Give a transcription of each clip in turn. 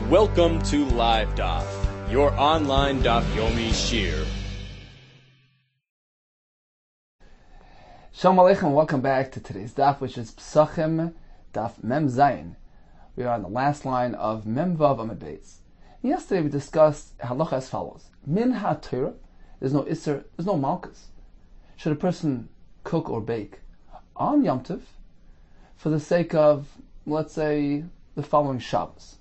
Welcome to Live Daf, your online Daf Yomi Shir. Shalom Aleichem, welcome back to today's Daf, which is Pesachim, Daf Mem Zayin. We are on the last line of Mem Vav Amud Beis. Yesterday we discussed halacha as follows. Min ha-Torah, there's no Isser, there's no Malkus. Should a person cook or bake on Yom Tov for the sake of, let's say, the following Shabbos?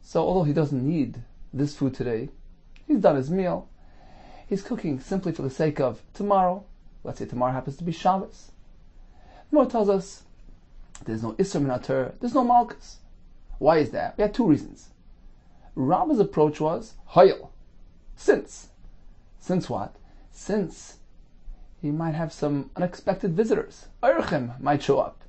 So although he doesn't need this food today, he's done his meal, he's cooking simply for the sake of tomorrow. Let's say tomorrow happens to be Shabbos. The Gemara tells us there's no Isser min ha-Torah, there's no Malkus. Why is that? We had two reasons. Rabbi's approach was Hayil, since. Since what? Since he might have some unexpected visitors. Orchim might show up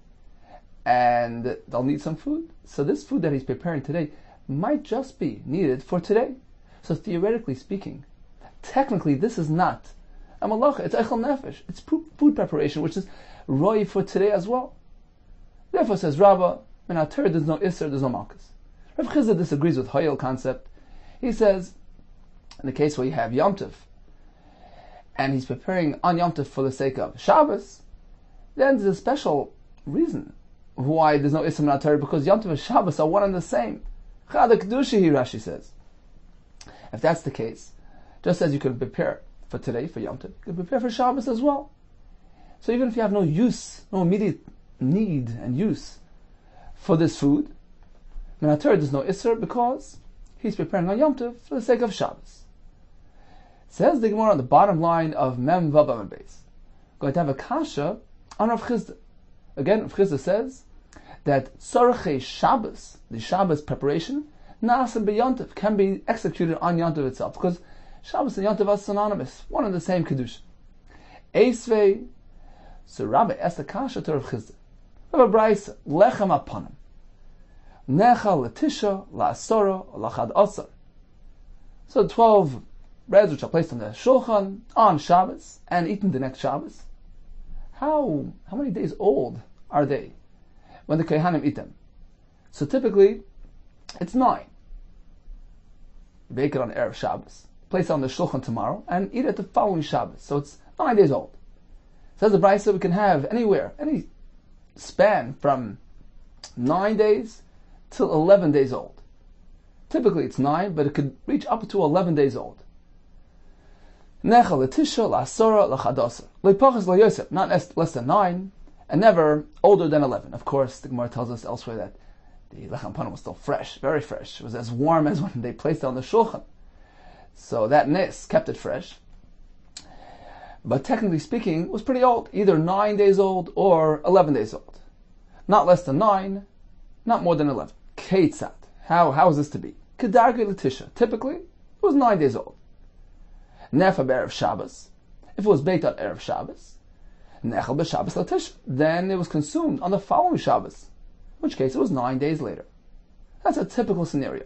and they'll need some food. So this food that he's preparing today might just be needed for today. So theoretically speaking, technically this is not a malacha, it's echel nefesh, it's food preparation, which is roi for today as well. Therefore says Rabbah, in our Torah there's no Isser, there's no Malkus. Rav Chizda disagrees with Hayil concept. He says, in the case where you have Yom Tov, and he's preparing on Yom Tov for the sake of Shabbos, then there's a special reason why there's no Isser min ha-Torah, because Yom Tov and Shabbos are one and the same. Chad Kedusha, Rashi says. If that's the case, just as you can prepare for today, for Yom Tov, you can prepare for Shabbos as well. So even if you have no use, no immediate need and use for this food, min ha-Torah there's no Isser because he's preparing on Yom Tov for the sake of Shabbos. Says the Gemara on the bottom line of Mem Vav Amud Beis. Going to have a kasha on Rav Chizda. Again, Rav Chizda says that Tzorchei Shabbos, the Shabbos preparation, Na'asim b'Yom Tov, can be executed on Yom Tov itself, because Shabbos and Yom Tov are synonymous, one and the same Kedusha. Eisvei, so Rabbi asked the kasha to Rav Chizda. Rabbi Bryce, Lechem aponim, Necha l'tisha, la'asora, la'chad asar. So 12 breads which are placed on the shulchan on Shabbos and eaten the next Shabbos. How many days old are they when the Kohanim eat them? So typically, it's 9. You bake it on Erev Shabbos, place it on the shulchan tomorrow, and eat it the following Shabbos. So it's 9 days old. Says the Brisa, we can have any span from 9 days till 11 days old. Typically it's 9, but it could reach up to 11 days old. Necha l'tisha, la'asora, l'chadasar. Le'pachas lo'yosef, not less than 9, and never older than 11. Of course, the Gemara tells us elsewhere that the lechem panim was still fresh, very fresh. It was as warm as when they placed it on the shulchan. So that nes kept it fresh. But technically speaking, it was pretty old, either 9 days old or 11 days old. Not less than 9, not more than 11. Keitzat. How is this to be? Kedarge l'tisha. Typically, it was 9 days old. Nefa b'erev Shabbos. If it was baked on Erev Shabbos, Nechel b'Shabbos l'tisha, then it was consumed on the following Shabbos, in which case it was 9 days later. That's a typical scenario.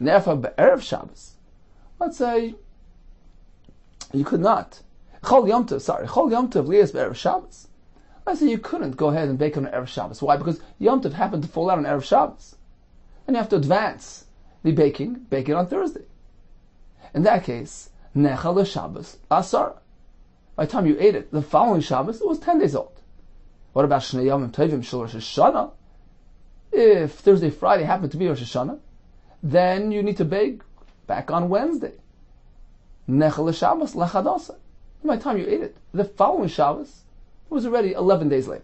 Nefa b'erev Shabbos. Let's say you could not. Chol Yom Tov lias b'erev Shabbos. Let's say you couldn't go ahead and bake on Erev Shabbos. Why? Because Yom Tov happened to fall out on Erev Shabbos. And you have to advance the baking, bake it on Thursday. In that case, Nechel l'Shabbos asara. By the time you ate it, the following Shabbos, it was 10 days old. What about Shnei Yomim Tovim Shel Rosh Hashanah? If Thursday, Friday happened to be Rosh Hashanah, then you need to bake back on Wednesday. Nechel l'Shabbos l'chadasar. By the time you ate it, the following Shabbos, it was already 11 days later.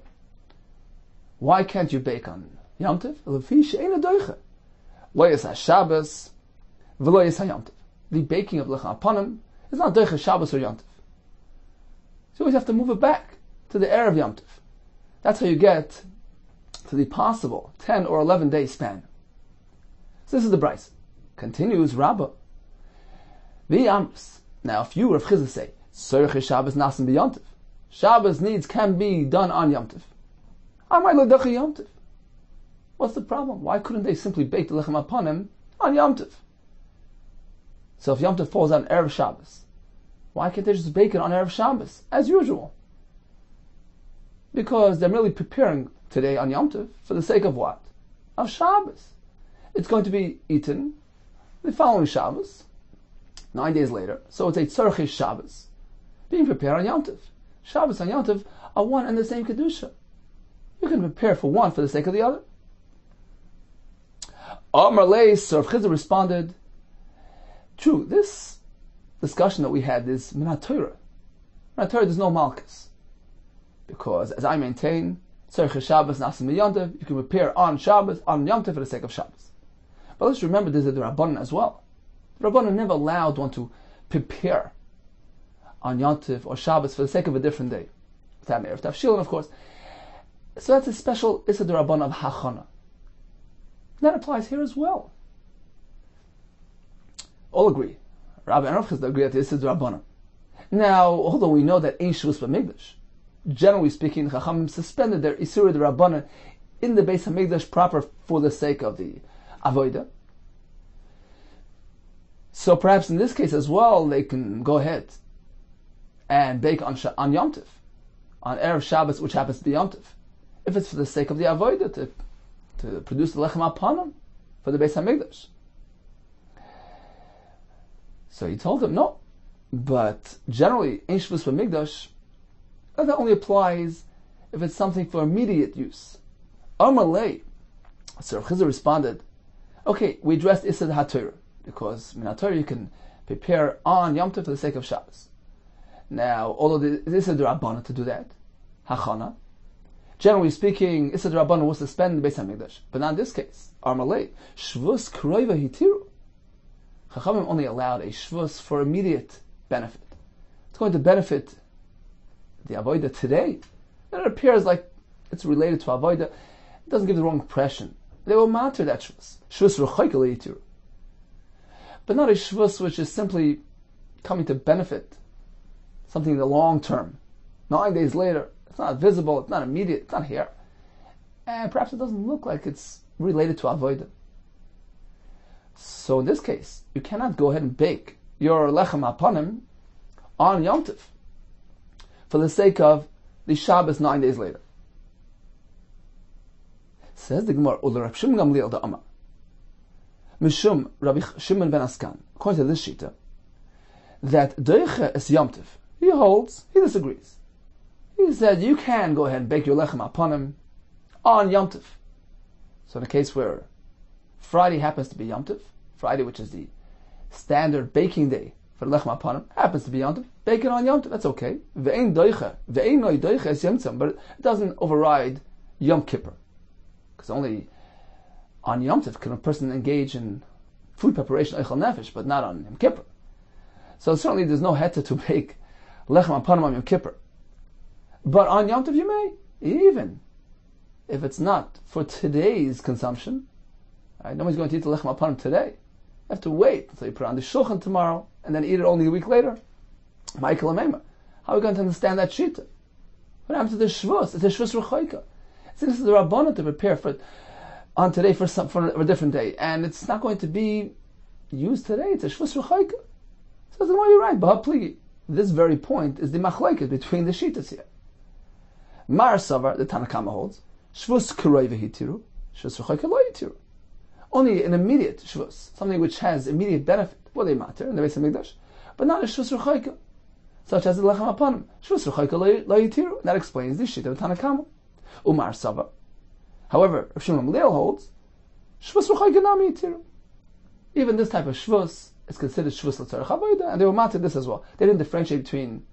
Why can't you bake on Yom Tov? Lefi she'ein adoicha. Lo yis ha-Shabbos, v'lo yis ha-Yom Tov. The baking of lechem aponim is not doicha Shabbos or Yom Tov. So you always have to move it back to the Erev Yom Tov. That's how you get to the possible 10 or 11 day span. So this is the Bryce. Continues Rabbah. V'yamrus. Now if you, Rav Chizda, say, Tzorchei Shabbos nasim b'Yom Tov, Shabbos needs can be done on Yom Tov. Amay lo doicha Yom Tov. What's the problem? Why couldn't they simply bake the lechem aponim on Yom Tov? So if Yom Tov falls on Erev Shabbos, why can't they just bake it on Erev Shabbos, as usual? Because they're merely preparing today on Yom Tov for the sake of what? Of Shabbos. it's going to be eaten the following Shabbos, 9 days later. So it's a tzorchei Shabbos, being prepared on Yom Tov. Shabbos and Yom Tov are one and the same Kedusha. You can prepare for one for the sake of the other. Amar Lei, so Rav Chizda responded, true, this discussion that we had is Minat Torah. Minat Torah, there's no Malchus. Because, as I maintain, tzorchei Shabbos nasim Yom Tov, you can prepare on Shabbos, on Yom Tov for the sake of Shabbos. But let's remember there's the Rabbanan as well. The Rabbanan never allowed one to prepare on Yom Tov or Shabbos for the sake of a different day. Without an Erev Tavshilin, of course. So that's a special Issa the Rabbanan of Hachana. That applies here as well. All agree. Rabbi and Rav Chizda agree that this is the Rabbanan. Now, although we know that Ein Shavuos B'Mikdash, generally speaking, the Chachamim suspended their Isur the Rabbanan in the Beis HaMikdash proper for the sake of the Avodah. So perhaps in this case as well, they can go ahead and bake on Yom Tov, on Erev Shabbos, which happens to be Yom Tov, if it's for the sake of the Avodah, to produce the Lechem HaPanim for the Beis HaMikdash. So he told him, no, but generally, Ein Shavuos B'Mikdash, that only applies if it's something for immediate use. Amar Lei, so Rav Chizda responded, okay, we addressed Issa the HaTorah, because Minat Torah you can prepare on Yom Tov for the sake of Shabbos. Now, although this is the Rabbanan to do that, Hachana, generally speaking, Issa the Rabbanan was to spend the Beis HaMikdash, but not in this case. Amar Lei, Shavuos Kroiva Hitiru. Chachamim only allowed a Shavuos for immediate benefit. It's going to benefit the Avodah today. And it appears like it's related to Avodah. It doesn't give the wrong impression. They will matter that Shavuos. Shavuos Rechoika Leitiru. But not a Shavuos which is simply coming to benefit something in the long term. 9 days later, it's not visible, it's not immediate, it's not here. And perhaps it doesn't look like it's related to Avodah. So in this case, you cannot go ahead and bake your Lechem HaPanim on Yom Tov for the sake of the Shabbos 9 days later. Says the Gemara, Ula Rab Shimon Gamliel da Amar. Mishum Rabbi Shimon ben Askan, according to this shita, that Doiche es Yom Tov, he disagrees. He said you can go ahead and bake your Lechem HaPanim on Yom Tov. So in a case where Friday happens to be Yom Tov, Friday, which is the standard baking day for Lechem HaPanim, happens to be Yom Tov, bake it on Yom Tov, that's okay. Ve'ein noi doiche es Yom Tov, but it doesn't override Yom Kippur. Because only on Yom Tov can a person engage in food preparation, Eichel Nefesh, but not on Yom Kippur. So certainly there's no heta to bake Lechem HaPanim on Yom Kippur. But on Yom Tov you may, even if it's not for today's consumption. Right? Nobody's going to eat the Lechem HaPanim today. You have to wait until you put it on the Shulchan tomorrow, and then eat it only a week later. Michael Amema. How are we going to understand that shita? What happens to the Shavuos? It's a Shavuos Rechoika. So this is the Rabbanan to prepare for on today for a different day, and it's not going to be used today. It's a Shavuos Rechoika. So then why you're right, B'ha Pligi. This very point is the machlekes between the shitas here. Mar Savar, the Tanakama holds, Shavuos Kuroi v'hitiru, Shavuos Rechoika lo yitiru. Only an immediate Shavuos, something which has immediate benefit, well they matter in the Beis HaMikdash, but not a Shavuos Rechoika, such as the Lechem HaPanim. Shavuos Rechoika lo yitiru. That explains the shita of Tanakama. Umar Sava. However, Rav Shimon Gamliel holds, Shavuos Rechoika nam yitiru. Even this type of Shavuos is considered Shavuos l'tzarech avodah, and they will matter this as well. They didn't differentiate between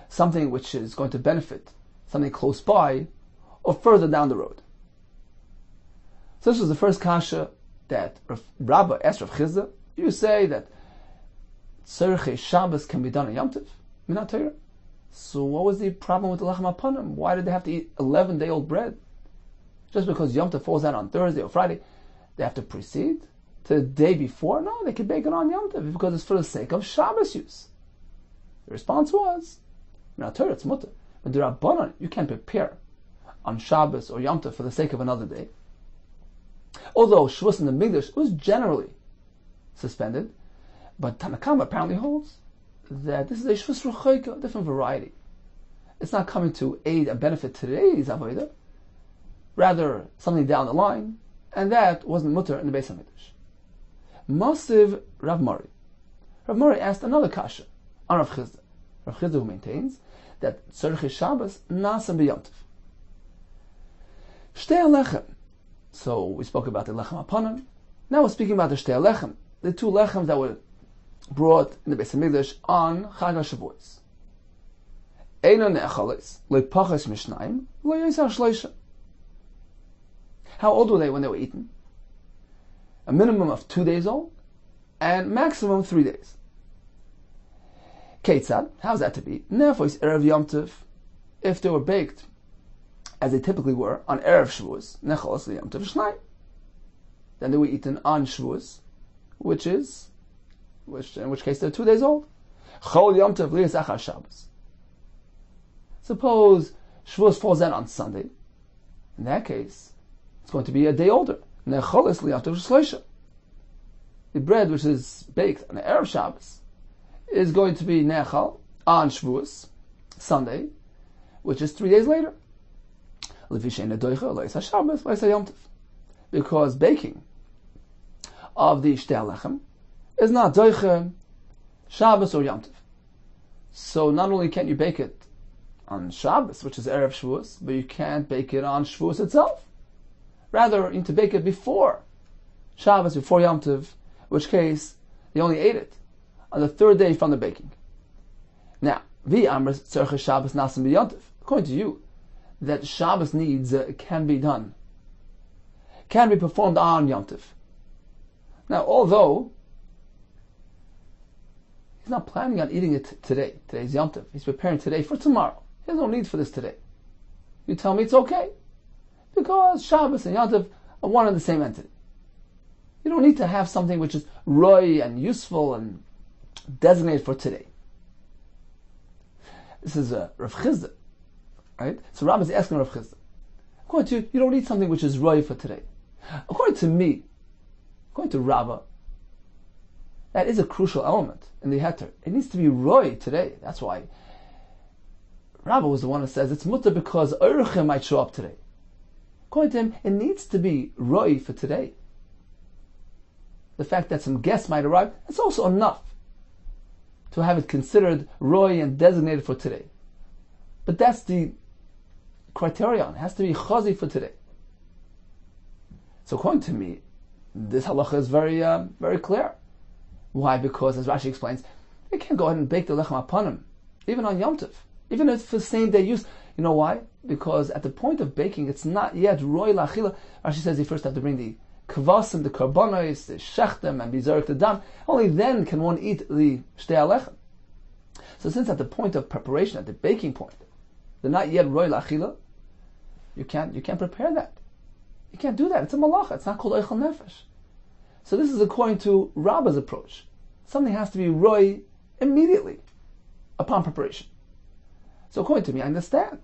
something which is going to benefit something close by or further down the road. So this was the first kasha that Rabbi asked Rav Chizda. You say that tzorchei Shabbos can be done on Yom Tov, Minat Torah. So what was the problem with the Lechem HaPanim? Why did they have to eat 11-day-old bread? Just because Yom Tov falls out on Thursday or Friday, they have to proceed to the day before? No, they can bake it on Yom Tov because it's for the sake of Shabbos use. The response was, Minat Torah, it's mutter. But the Rabbanan, you can't prepare on Shabbos or Yom Tov for the sake of another day. Although Shavuos in the Mikdash was generally suspended, but Tanakama apparently holds that this is a Shavuos Rechoika, a different variety. It's not coming to aid and benefit today's Avodah, rather something down the line, and that wasn't mutter in the Beis Hamikdash. Masiv Rav Mori. Rav Mori asked another kasha on Rav Chizda. Rav Chizda, who maintains that Tzorchei Shabbos nasan b'yomtiv. Shtei Alechem. So we spoke about the lechem apanim. Now we're speaking about the Shtei Alechem, the two lechems that were brought in the Beis Hamikdash on Chag HaShavuos. Eino ne'achalis, le'pachas mishnayim, le'yisar shleisha. How old were they when they were eaten? A minimum of 2 days old, and maximum 3 days. Ketzad, how's that to be? Nefois erev Yom Tov, if they were baked, as they typically were, on erev Shavuos, nechalos Yom Tov shnayim. Then they were eaten on Shavuos, in which case they're 2 days old. Chol Yom Tov liyas achar Shabbos. Suppose Shavuos falls out on Sunday. In that case, it's going to be a day older. Nechalos Yom Tov shleisha. The bread which is baked on the erev Shabbos is going to be nechal on Shavuos, Sunday, which is 3 days later. Because baking of the Shtei Alechem is not doiche Shabbos or Yom Tov. So not only can't you bake it on Shabbos, which is erev Shavuos, but you can't bake it on Shavuos itself. Rather, you need to bake it before Shabbos, before Yom Tov, in which case they only ate it on the third day from the baking. Now, Shabbos nasan b'yom tov. According to you, that Shabbos needs can be done, can be performed on Yom Tov. Now, although he's not planning on eating it today, today's Yom Tov, he's preparing today for tomorrow. He has no need for this today. You tell me it's okay, because Shabbos and Yom Tov are one and the same entity. You don't need to have something which is roy and useful and designated for today. This is Rav Chizda, right? So Rav is asking Rav Chizda. According to you, you don't need something which is roy for today. According to me, according to Rabbah, that is a crucial element in the heter. It needs to be roy today. That's why Rabbah was the one that says it's mutter because Orchim might show up today. According to him, it needs to be roy for today. The fact that some guests might arrive, that's also enough to have it considered roy and designated for today. But that's the criterion. It has to be chazi for today. So according to me, this halacha is very very clear. Why? Because, as Rashi explains, they can't go ahead and bake the lechem apanim, even on Yom Tov, even if for same day use. You know why? Because at the point of baking, it's not yet roy lachila. Rashi says you first have to bring the kvasim, the karbonos, the shechtem, and bizarek the dam. Only then can one eat the Shtei Alechem. So since at the point of preparation, at the baking point, they're not yet roy lachila, you can't prepare that. You can't do that. It's a malacha. It's not called eichel nefesh. So this is according to Rabbah's approach. Something has to be roy immediately upon preparation. So according to me, I understand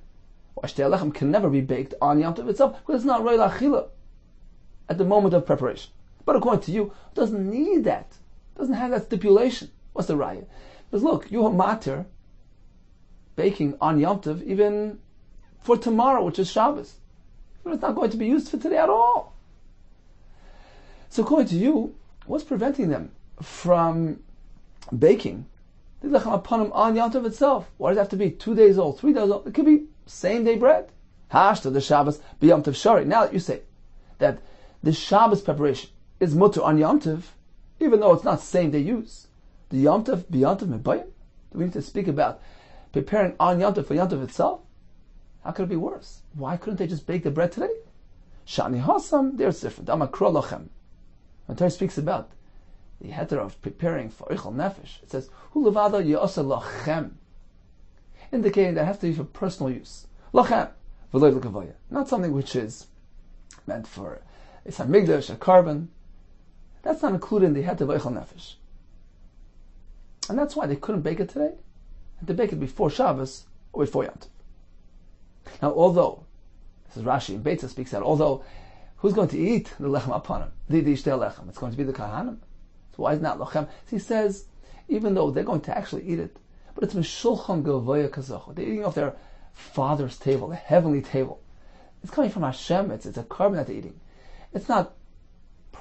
why Shtei Alechem can never be baked on Yom Tov itself, because it's not roy lachila at the moment of preparation. But according to you, it doesn't need that. It doesn't have that stipulation. What's the raya? Because look, you are matir baking on Yom Tov even for tomorrow, which is Shabbos. But it's not going to be used for today at all. So according to you, what's preventing them from baking the lechem apanim on Yom Tov itself? Why does it have to be 2 days old, 3 days old? It could be same day bread. Hashta the Shabbos b'Yom Tov shari. Now that you say that the Shabbos preparation is mutter on Yom Tov, even though it's not same day use, the Yom Tov b'Yom Tov mebayim. Do we need to speak about preparing on Yom Tov for Yom Tov itself? How could it be worse? Why couldn't they just bake the bread today? Shani hasam, there it's different. Amakro lochem. When Torah speaks about the heter of preparing for eichel nefesh, it says hu levada yosel lochem, indicating that it has to be for personal use. Lochem v'loy l'kavoya, not something which is meant for a samigdash, a carbon. That's not included in the heter of eichel nefesh, and that's why they couldn't bake it today. And to bake it before Shabbos or before Yom Tov. Now, although this is Rashi and Beitza speaks out, although who's going to eat the lechem apanim, the Shtei Alechem? It's going to be the kahanim. So why is not lochem? So he says, even though they're going to actually eat it, but it's mishulchan gavoya kazoch. They're eating off their father's table, the heavenly table. It's coming from Hashem. It's a carbon that they're eating. It's not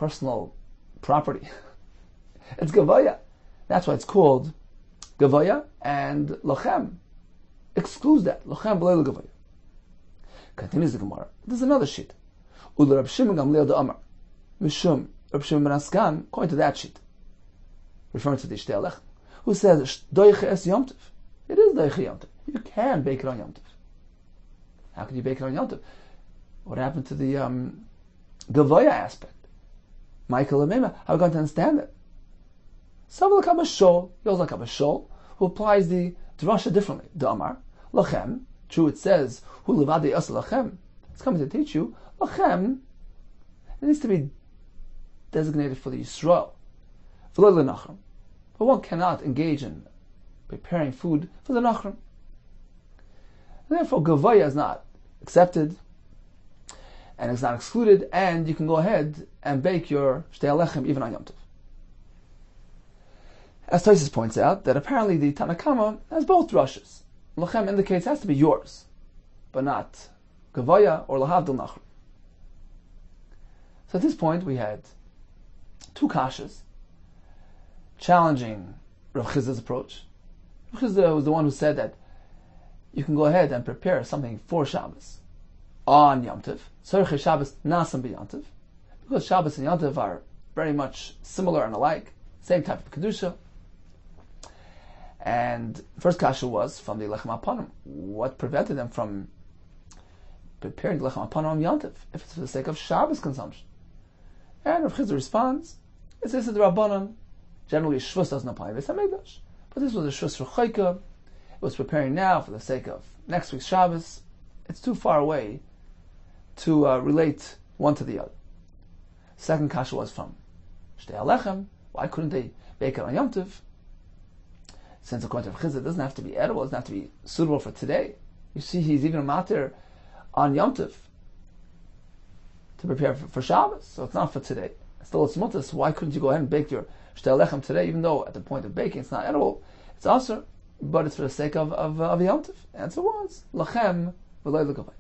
personal property. It's Gavoya. That's why it's called Gavoya, and Lochem excludes that. Lochem b'lei Gavoya. Continues the Gemara. There's another sheet. Ula Rab Shimon Gamliel de Amar. Mishum Rab Shimon ben Askan, according to that sheet, referring to the Shtei Alechem, who says, Doiche es Yom Tov. It is Doiche Yom Tov. You can bake it on Yom Tov. How can you bake it on Yom Tov? What happened to the Gavoya aspect? Michael Amema, how are we going to understand it? Saval Kabashol, Yozal Kabashol, who applies the drasha differently. The Amar, Lachem, true it says, Hu levadi as lachem. It's coming to teach you, Lachem, it needs to be designated for the Yisrael. But one cannot engage in preparing food for the Nachrim. Therefore, Gavoya is not accepted, and it's not excluded, and you can go ahead and bake your Shtei Alechem even on Yom Tov. As Tosfos points out, that apparently the Tanakama has both drushes. Lachem indicates it has to be yours, but not Gavoya or Lahavdil Nachrim. So at this point we had two kashas challenging Rav Chizda's approach. Rav Chizda was the one who said that you can go ahead and prepare something for Shabbos on Yom Tov. Tzorchei Shabbos nasam b'Yom Tov, because Shabbos and Yom Tov are very much similar and alike, same type of kedusha. And first kasha was from the lechem apanim. What prevented them from preparing the lechem apanim on Yom Tov if it's for the sake of Shabbos consumption? And Rav Chizda responds, it says that the Rabbanan, generally Shvus doesn't apply to Beis HaMikdash, but this was a Shvus for Chayka. It was preparing now for the sake of next week's Shabbos. It's too far away to relate one to the other. Second kasha was from Shtei Alechem. Why couldn't they bake it on Yom Tov? Since according to Rav Chizda, it doesn't have to be edible, it doesn't have to be suitable for today. You see, he's even a matir on Yom Tov to prepare for Shabbos, so it's not for today. Still, it's mutas. Why couldn't you go ahead and bake your Shtei Alechem today, even though at the point of baking it's not edible, it's asur, but it's for the sake of Yom Tov? Answer was Lachem v'lo l'gavay.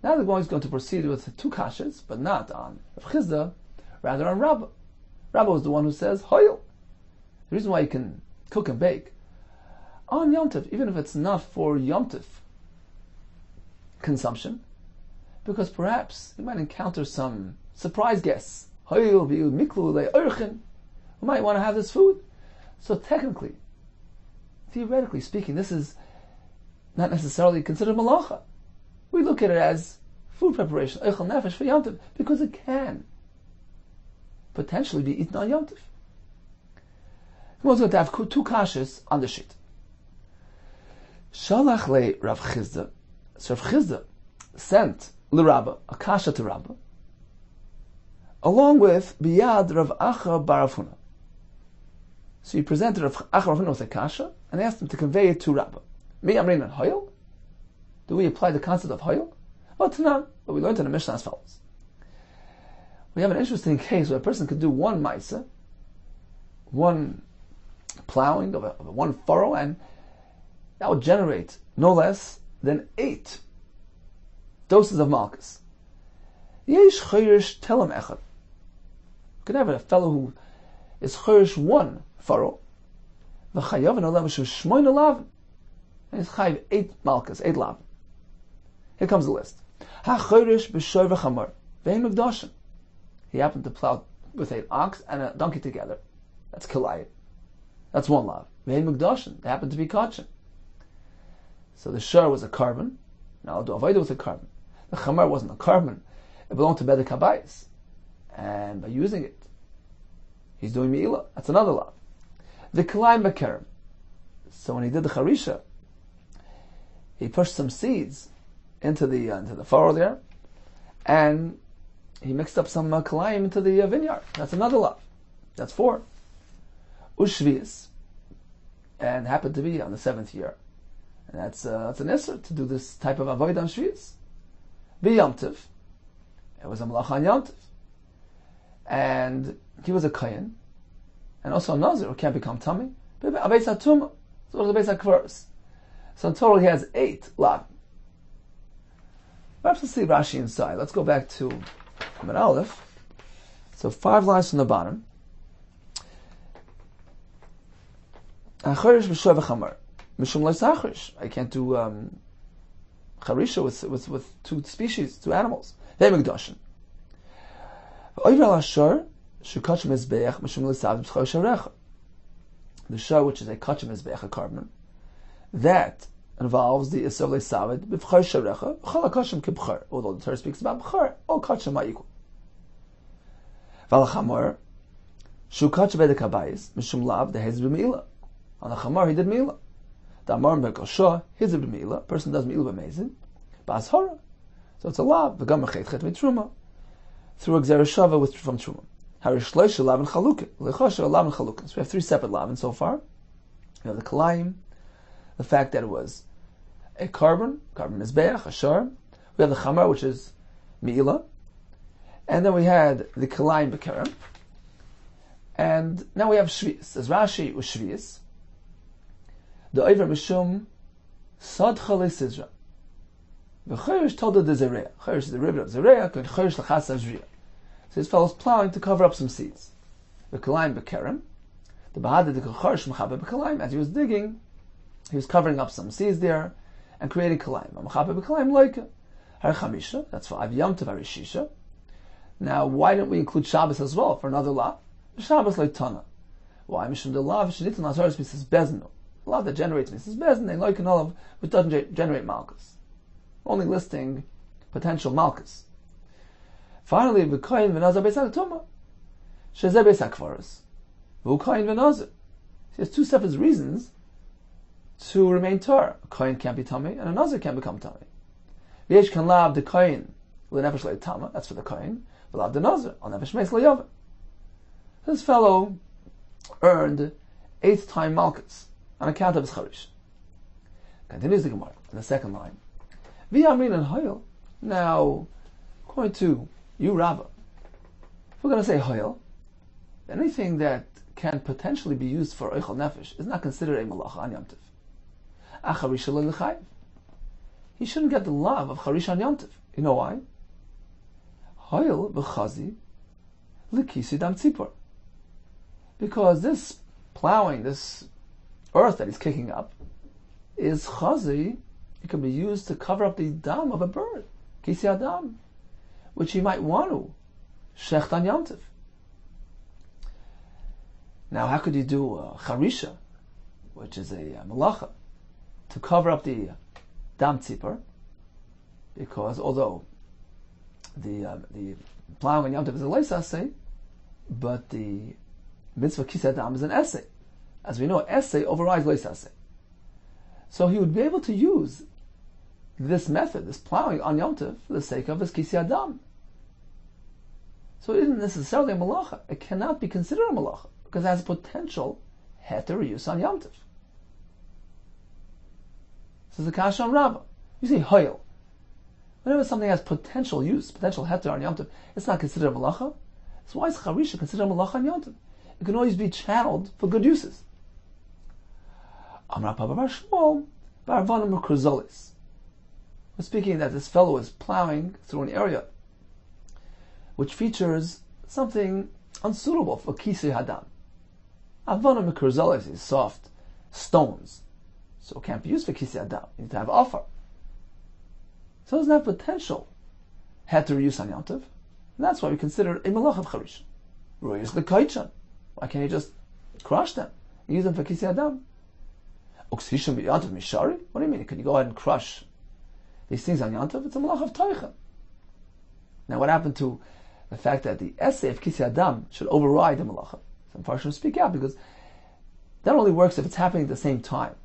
Now the Gemara is going to proceed with two kashas, but not on Rav Chizda, rather on Rabbah. Rabbah was the one who says Hoyel. The reason why you can cook and bake on Yom Tov, even if it's not for Yom Tov consumption, because perhaps you might encounter some surprise guests who might want to have this food. So technically, theoretically speaking, this is not necessarily considered malacha. We look at it as food preparation, eichel nefesh for Yom Tov, because it can potentially be eaten on Yom Tov. We're also going to have two kashas on the sheet. Shalach le Rav Chizda. So Rav Chizda sent l'Rabba, a kasha to Rabba, along with biyad Rav Acha bar Rav Huna. So he presented Rav Acha bar Huna with a kasha and asked him to convey it to Rabba. Me amrin and hoyel? Do we apply the concept of hoyel? Well, to none, but we learned in the Mishnah as follows. We have an interesting case where a person could do one maisa, one plowing of one furrow, and that would generate no less than 8 doses of malchus. Yesh chayrish telem echad. You could have a fellow who is chayrish one furrow, v'chayav and olav shu shmoin olav, and he's chayav 8 malchus, 8 lav. Here comes the list. Ha chayrish b'shoy v'chamar ve'en mekdashim. He happened to plow with an ox and a donkey together. That's kilayit. That's one lav. Ve'en mekdashim. They happened to be kachin. So the shur was a carbon. Now the avodah was a carbon. The chamar wasn't a carbon. It belonged to Bedek Habayis. And by using it, he's doing me'ilah. That's another law. The kilayim b'kerem. So when he did the charisha, he pushed some seeds into the furrow there, and he mixed up some kilayim into the vineyard. That's another law. That's 4. Ushvius, and happened to be on the 7th year. And that's an isser to do this type of avodah on Shvius. B'Yom Tov, it was a malach on Yom Tov, and he was a kohen, and also a nazir who can't become tummy. A beis hatumah, so it was a beis hakvaros. So in total he has 8 lav. Perhaps let's see Rashi inside. Let's go back to Amud Aleph So 5 lines from the bottom. I can't do charisha with 2 species, 2 animals. They migdashin. The shah, which is a kachim mizbeach, a carbon, that involves the isav le'savid b'vchar sharecha chol kachim kibchar. Although the Torah speaks about b'char, all kachim are equal. V'alachamor shu kachim bedekabayis mishum lav the hezib b'meila. On the chamor he did meila. The amar b'kosha hezib b'meila. Person does meila b'mezid b'ashara. So it's a lav v'gam mechet chet mitruma through a gzereshava from truma. Harishleisha lav and chalukah lechosha lav and chalukah. So we have 3 separate lavin so far. We have the kalayim, the fact that it was a carbon mizbeach, a shar. We have the chamar, which is meila, and then we had the kalayim b'kerem, and now we have shvius. As Rashi was shvius, the oiver mishum sad chale sidra. The chayrish told the zereya. Chayrish is the ribbon of zereya. Chayrish lachas azriya. So his fellow's plowing to cover up some seeds. The kalayim b'kerem, the bahad the chayrish mechabe b'kalayim. As he was digging, he was covering up some seeds there and creating kalayim. Mechabe b'kalayim loika. Har chamisha. That's 5. Yom tov harishisha. Now, why didn't we include Shabbos as well for another law? Shabbos leitana. Why? Mishum the law v'shenitin lazaris misas beznu. A law that generates misas beznu and loika nolav, which doesn't generate malchus. Only listing potential malchus. Finally, v'koyin v'nazar beisak tuma. Shezeh beisak kvaros. V'koyin v'nazar. He has 2 separate reasons to remain Torah. A kohen can't be tummy, and a nazir can't become tummy. V'yesh kan lav the kohen l'nefesh le'tama. That's for the kohen. V'lav the nazir al nefesh meis le'yavim. This fellow earned 8th time malchus on account of his charish. Continues the Gemara in the 2nd line. V'yamrin and hoyel. Now, according to you, Rabbah, if we're going to say hoyel, anything that can potentially be used for oichel nefesh is not considered a malacha on Yom Tov. He shouldn't get the love of charish on Yom Tov. You know why? Hoyel v'chazi l'kisi dam tzipor. Because this plowing, this earth that he's kicking up, is chazi. It can be used to cover up the dam of a bird, kisi adam, which he might want to shecht on Yom Tov. Now, how could you do charisha, which is a malacha, to cover up the dam tzipor? Because although the plowing on Yom Tov is a leisaseh, but the mitzvah kisei adam is an essay. As we know, essay overrides leisaseh. So he would be able to use this method, this plowing on Yom Tov, for the sake of his kisei adam. So it isn't necessarily a malacha. It cannot be considered a malacha, because it has potential heter use on Yom Tov. This is the kasha on Rabbah. You say hoyel. Whenever something has potential use, potential heter on Yom Tov, it's not considered a malacha. So why is charisha considered a malacha on Yom Tov? It can always be channeled for good uses. Amar Papa Bar Shmuel Bar Vanim Kruzolis. We're speaking that this fellow is plowing through an area which features something unsuitable for kisei hadam. Avanim Kruzolis is soft stones, so it can't be used for kisei hadam. You need to have offer. So it doesn't have potential heter use on Yom Tov. And that's why we consider a malach of charish. Royes lekaychan. Why can't you just crush them and use them for kisei adam? Oksishim b'Yom Tov mishari. What do you mean? Can you go ahead and crush these things on Yom Tov? It's a malach of teichen. Now, what happened to the fact that the essay of kisei adam should override the malacha? Some Farshim speak out because that only works if it's happening at the same time.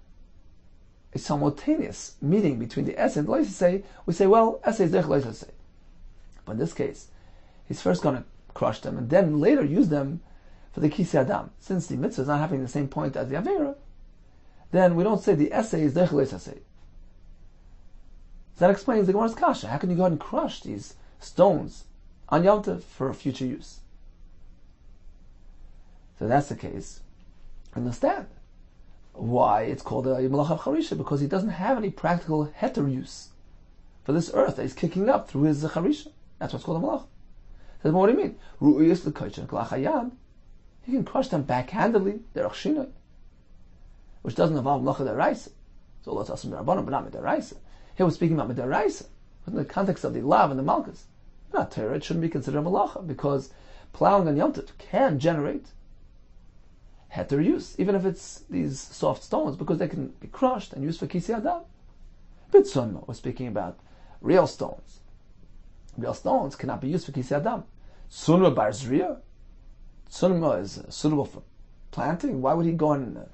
A simultaneous meeting between the essay and the leisaseh. We say, well, essay is derech leisaseh. But in this case, he's first going to crush them and then later use them for the kisei adam. Since the mitzvah is not happening at the same point as the avera, then we don't say the essay is derech leisaseh. So that explains the Gemara's kasha. How can you go ahead and crush these stones on Yom Tov for future use? So that's the case. Understand why it's called a malach of charisha, because he doesn't have any practical heter use for this earth that he's kicking up through his charisha. That's what's called a malach. Says, well, what do you mean? Ru'uyas l'koychen klachayad. You can crush them backhandedly, derech shinoi, which doesn't involve malacha deraisa. So let's assume rabbanon, but not midaraisa. Here we're speaking about midaraisa, but in the context of the lav and the malchus. Not Torah, it shouldn't be considered malacha, because plowing on Yom Tov can generate heter use, even if it's these soft stones, because they can be crushed and used for kisi adam. B'tzunma, we're speaking about real stones. Real stones cannot be used for kisi adam. Sunma bar zriya. Sunma is suitable for planting. Why would he go and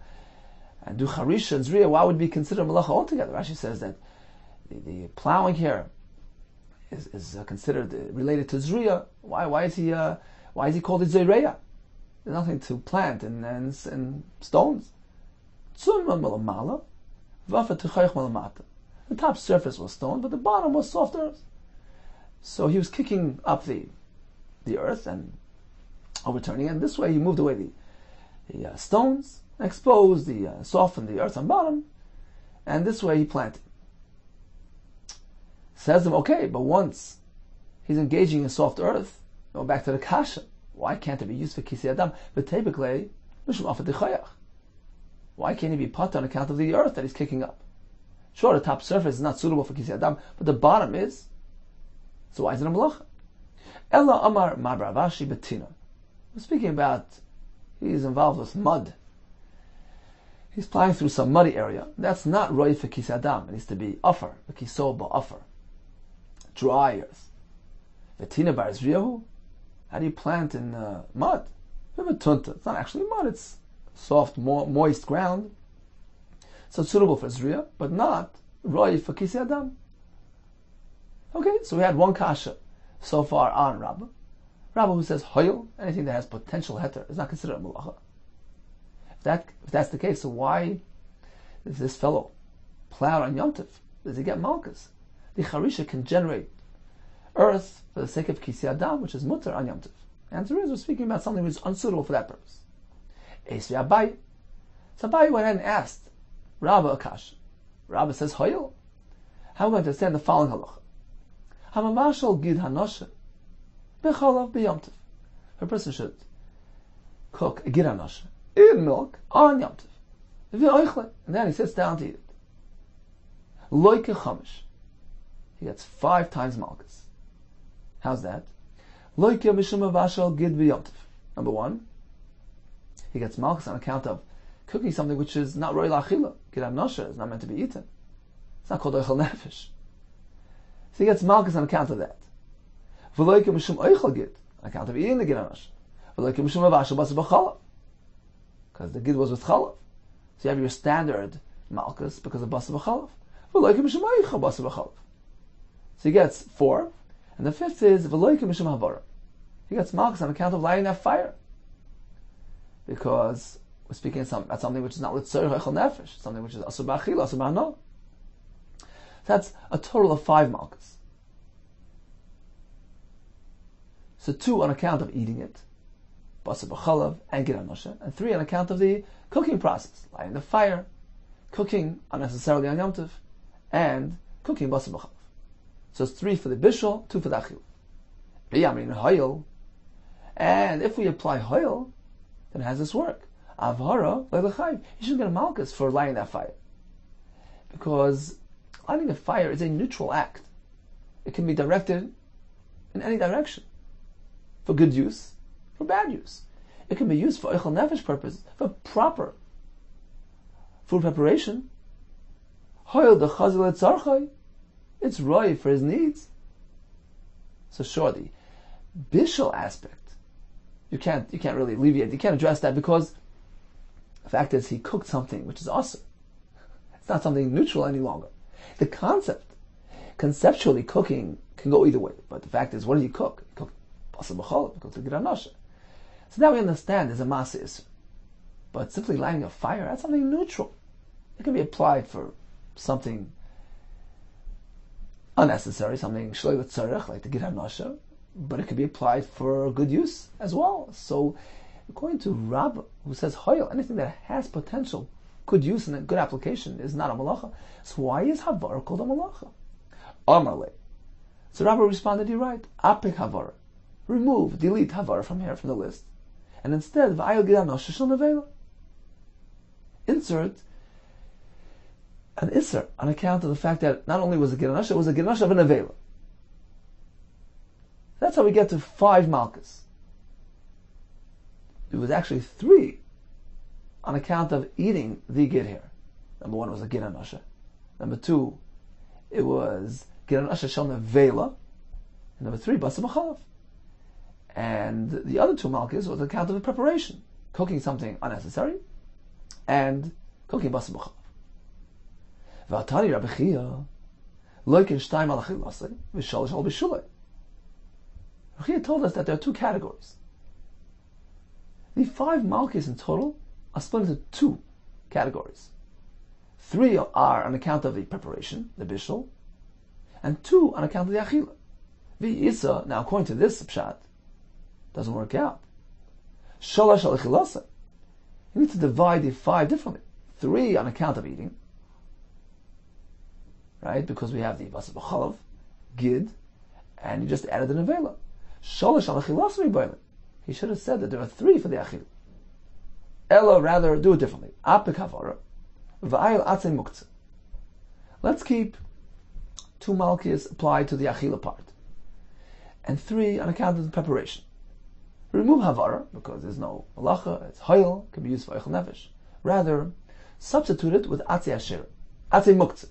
do charisha and zriya? Why would it be considered malacha altogether? Rashi says that the plowing here is considered related to zriya. Why is he called it zayreya? There's nothing to plant and stones. Sunma malamala, vafa tuchayich malamata. The top surface was stone, but the bottom was soft earth. So he was kicking up the earth and overturning it. And this way he moved away the stones, exposed softened the earth on bottom, and this way he planted. Says to him, okay, but once he's engaging in soft earth, go back to the kasha. Why can't it be used for kisi adam? But typically, why can't he be put on account of the earth that he's kicking up? Sure, the top surface is not suitable for kisi adam, but the bottom is. So why is it a malacha? Ella amar mabravashi betina. We're speaking about he's involved with mud. He's plowing through some muddy area. That's not roi for kisi adam. It needs to be offer, the kiso ba'offer, dry earth. Betina bar zriyahu. How do you plant in mud? It's not actually mud. It's soft, moist ground. So it's suitable for zriya, but not roi for kisi adam. Okay, so we had one kasha so far on Rabbah. Rabbah who says hoyel, anything that has potential heter, is not considered a malacha. If that's the case, so why is this fellow plowed on Yom Tov? Does he get malchus? The charisha can generate earth for the sake of kisi adam, which is mutter on Yom Tov. The answer is we're speaking about something which is unsuitable for that purpose. Eisvi Abai. So Abai went ahead and asked Rabbah Akash. Rabbah says hoyel. How are we going to understand the following halacha? Hamamashal gid hanoshe bechalav b'Yom Tov. A person should cook a gid hanoshe in milk on Yom Tov. And then he sits down to eat it. Loike chamish. He gets 5 times malchus. How's that? Loike mishum avashal gid b'Yom Tov. Number 1, he gets malchus on account of cooking something which is not roi la'achila. Gid hanoshe is not meant to be eaten. It's not called oichel nefesh. So he gets malchus on account of that. V'loike mishum oichel gid, on account of eating the gid hanoshe. V'loike mishum avashal basa b'chalav, because the gid was with chalav. So you have your standard malchus because of basa b'chalav. V'loike mishum oichel basa b'chalav. So he gets 4, and the 5th is v'loike mishum havara. He gets malchus on account of lighting that fire, because we're speaking about something which is not l'tzorich oichel nefesh, something which is asur b'achila, asur b'hana. That's a total of 5 malchus. So 2 on account of eating it, basa b'chalav and gid hanoshe, and 3 on account of the cooking process, lighting the fire, cooking unnecessarily on Yom Tov, and cooking basa b'chalav. So it's 3 for the bishul, 2 for the achil. B'yamin hoyel, and if we apply hoyel, then how does this work? Avhara le'lechayiv. You shouldn't get a malchus for lighting that fire, because lighting a fire is a neutral act. It can be directed in any direction, for good use, for bad use. It can be used for oichel nefesh purposes, for proper food preparation. Hoyel de chazil etzarchai, it's roi for his needs. So sure, the bishul aspect, you can't really alleviate. You can't address that, because the fact is he cooked something which is awesome. It's not something neutral any longer. The conceptually cooking can go either way, but the fact is, what did he cook? He cooked basa b'chalav, he cooked gid hanoshe. So now we understand there's a masa isur. But simply lighting a fire, that's something neutral. It can be applied for something unnecessary, something shloi l'tzorech, like the gid hanoshe, but it can be applied for good use as well. So according to Rabbah, who says hoyel, anything that has potential good use and a good application is not a malacha. So why is havara called a malacha? Amarle. So Rabbah responded, you're right. Apik havara. remove, delete Havara from here, from the list, and instead, V'ayil Gid Anosha Shel Nevela. Insert an Isser on account of the fact that not only was it Gid Anosha, it was a Gid Anosha of a Nevela. That's how we get to 5 Malkas. It was actually 3 on account of eating the Gid here. Number 1 was a Gid Anosha. Number 2, it was Gid Anosha Shel Nevela. And number 3, Basa B'chalav. And the other 2 Malkas was on account of the preparation. Cooking something unnecessary and cooking Basa B'chalav. V'atari Rabbi Chia loikin shtayim al achilasei v'shalosh al b'shulei. Rabbi Chia told us that there are 2 categories. The 5 Malkas in total are split into 2 categories. 3 are on account of the preparation, the bishul, and 2 on account of the achila. The isa, now according to this pshat, doesn't work out. Shalosh al achilasei. You need to divide the 5 differently. 3 on account of eating, right? Because we have the Basa B'chalav, Gid, and you just added the Nevela. Shalosh al achilasei boiling. He should have said that there are 3 for the achil. Ella, rather, do it differently. Apik Havara, V'ayil Atzei Muktzeh. Let's keep 2 Malkis applied to the achila part, and 3 on account of the preparation. Remove Havara, because there's no malacha, it's hoil, can be used for Eichel Nefesh. Rather, substitute it with Atzei Asher, Atzei Muktzeh.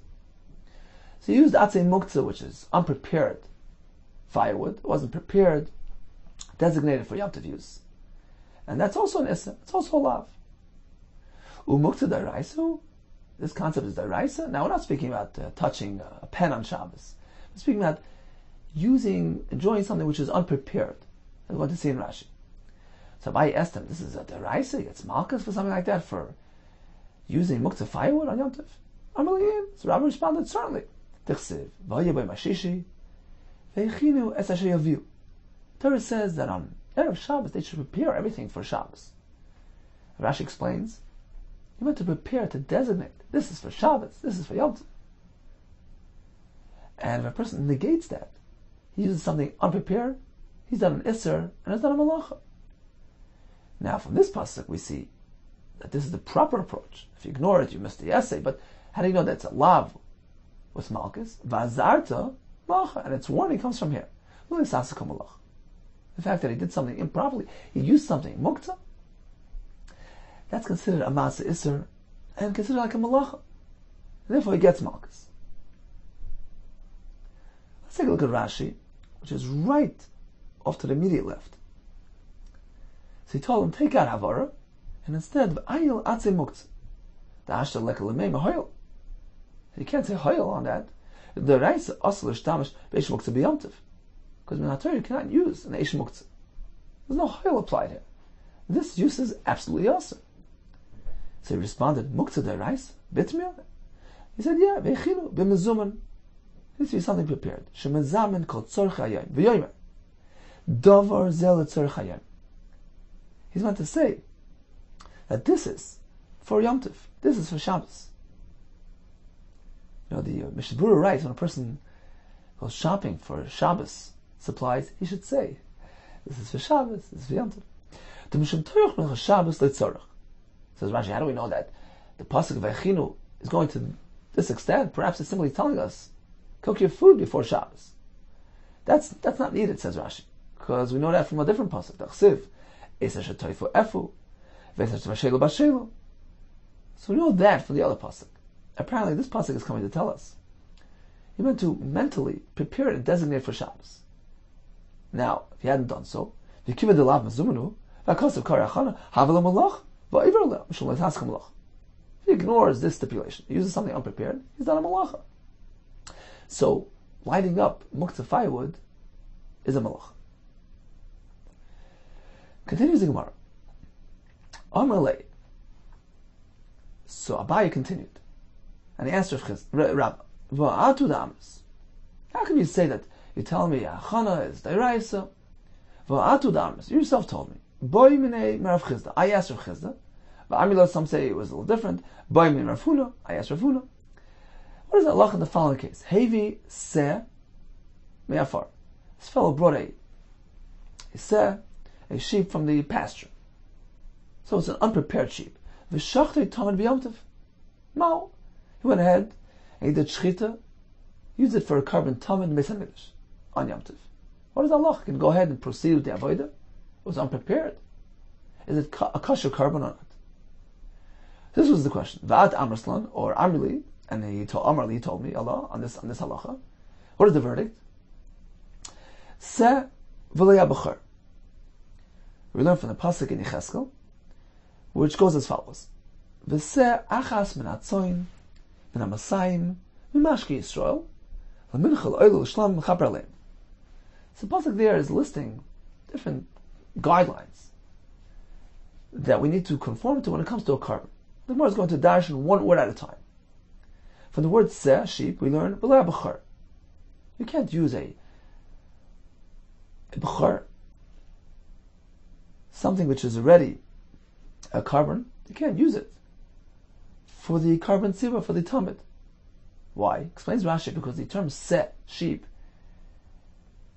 So you used Atzei Muktzeh, which is unprepared firewood. It wasn't prepared, designated for Yom Tov use. And that's also an Issa, it's also a lav. Umuktzeh Dairaisu, this concept is Dairaisa. Now we're not speaking about touching a pen on Shabbos. We're speaking about enjoying something which is unprepared. That's what to see in Rashi. So I asked him, this is a Dairaisa, it's Malkas for something like that, for using Muktzeh firewood on Yom Tov? Amaliyim. So Rabbi responded, certainly. Tichsiv, Vayibay Mashishi, Veichinu Es Asher Yaviu. Torah says that on Erev Shabbos they should prepare everything for Shabbos. Rashi explains, you meant to prepare, to designate, this is for Shabbos, this is for Yom Tov. And if a person negates that, he uses something unprepared, he's done an Isser, and has done a Malacha. Now from this pasuk we see that this is the proper approach. If you ignore it, you miss the essay, but how do you know that it's a lav with Malchus? Vazarta Malacha, and its warning comes from here. The fact that he did something improperly, he used something, mukta, that's considered a Masa Isser, and considered like a Malacha. And therefore he gets Malchus. Let's take a look at Rashi, which is right off to the immediate left. So he told him, take out Havara, and instead, V'ayil Atzei Muktzeh. The Ashta Leka Lemei Mehoil. You can't say Hoil on that. The Reise Asal Ishtamish Beish Muktzeh B'Yom Tov. Because in Torah you cannot use an Eish Muktzeh. There's no Hoil applied here. This use is absolutely awesome. So he responded, Muktzeh Derais, Bitmil? He said, yeah, V'echinu, B'mezuman. It needs to be something prepared. Shemezamen Kol Tzorch Hayom. V'yoymer. Dovar Zel Tzorch Hayom. He's meant to say that this is for Yom Tov. This is for Shabbos. You know, the Mishnah Berurah writes, when a person goes shopping for Shabbos supplies, he should say, this is for Shabbos, this is for Yom Tov. The Mishum Torach Melech Shabbos Leitzorach. Says Rashi, how do we know that the pasuk of Vaychinu is going to this extent? Perhaps it's simply telling us, cook your food before Shabbos. That's not needed, says Rashi, because we know that from a different pasuk. Tachsiv, Eser Shetoifu Efu, Veser Tvashelu Bashelu. So we know that from the other pasuk. Apparently, this pasuk is coming to tell us you meant to mentally prepare and designate for Shabbos. Now, if you hadn't done so, if he ignores this stipulation, he uses something unprepared, he's done a malacha. So, lighting up muktzeh firewood is a malacha. Continues the Gemara. Amalei. So Abaye continued, and he asked Rabbi, how can you say that? You tell me Achana is Dairaisa. V'atu damas. You yourself told me. Boy minei Rav Chizda. I asked Rav Chizda. V'amila, some say it was a little different. Boy minei Rav Huna. I asked Rav Huna. What is the halach in the following case? Hevi se me'afar. This fellow brought a a sheep from the pasture. So it's an unprepared sheep. V'shachtei tamid b'yomtiv. No. He went ahead and he did shchita, used it for a carbon tamid Beis HaMikdash on Yom Tov. What is Allah? Can go ahead and proceed with the avodah? It was unprepared. Is it a kosher carbon or not? This was the question. Va'at Amrslan or Amrli, and Amrli told me Allah on this halacha. What is the verdict? Se v'leya b'char. We learn from the pasuk in Yecheskel, which goes as follows: V'se achas min atzoin, min hamasayim, min mashki Yisrael, l'minchel oilu l'shlam m'chaper leim. So the pasuk there is listing different guidelines that we need to conform to when it comes to a carbon. The Gemara is going to dash in one word at a time. From the word seh, sheep, we learn v'leya b'char. You can't use a b'char, something which is already a carbon. You can't use it for the carbon tzibah, for the tamid. Why? Explains Rashi, because the term seh, sheep,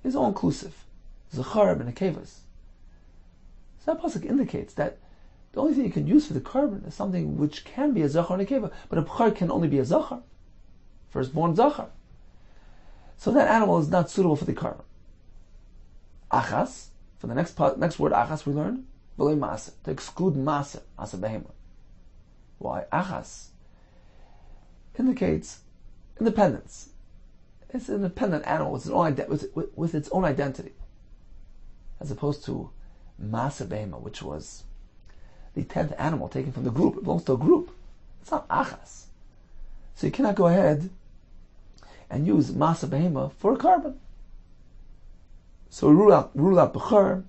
is all inclusive. Zachar and nekevas. So that pasuk indicates that the only thing you can use for the carbon is something which can be a zachar and nekeva, but a b'char can only be a zachar, firstborn zachar. So that animal is not suitable for the carbon. Achas, for the next word achas we learn, v'lei masa, to exclude masa, asa behema. Why? Achas indicates independence. It's an independent animal with its own identity, as opposed to masa behema, which was the 10th animal taken from the group. It belongs to a group. It's not achas. So you cannot go ahead and use masa behema for a carbon. So we rule out b'char,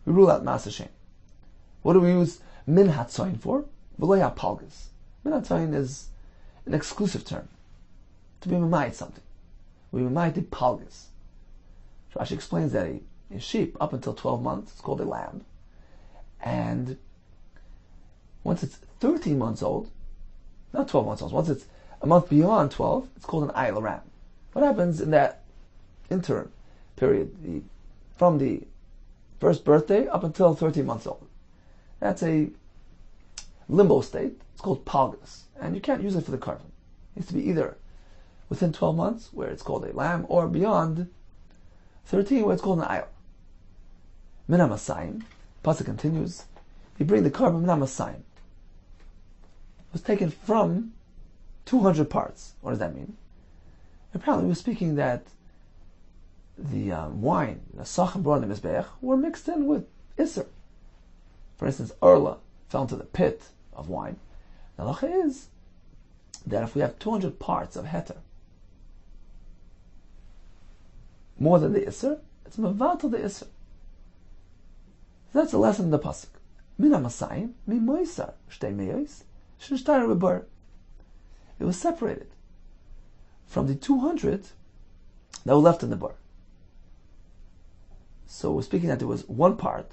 we rule out masa shem. What do we use min hatzayin for? V'lo palgas. Min hatzayin is an exclusive term to be mamayit something. We mamayit the palgas. Rashi explains that a sheep up until 12 months it's called a lamb, and once it's 13 months old, not 12 months old, once it's a month beyond 12, it's called an ayil, a ram. What happens in that interim period, from the first birthday up until 13 months old? That's a limbo state. It's called palgas, and you can't use it for the carbon. It needs to be either within 12 months, where it's called a lamb, or beyond 13, where it's called an ayil. Min hamasayim, pasuk continues, you bring the carbon min hamasayim. Was taken from 200 parts. What does that mean? Apparently, we're speaking that the wine, the sachem brought in the mizbeach, were mixed in with iser. For instance, Erla fell into the pit of wine. The halacha is that if we have 200 parts of heter, more than the iser, it's mevatel the iser. So that's a lesson in the pasuk. Min hamasayim mi moisar shtei meyos. It was separated from the 200 that were left in the bar. So we're speaking that there was one part,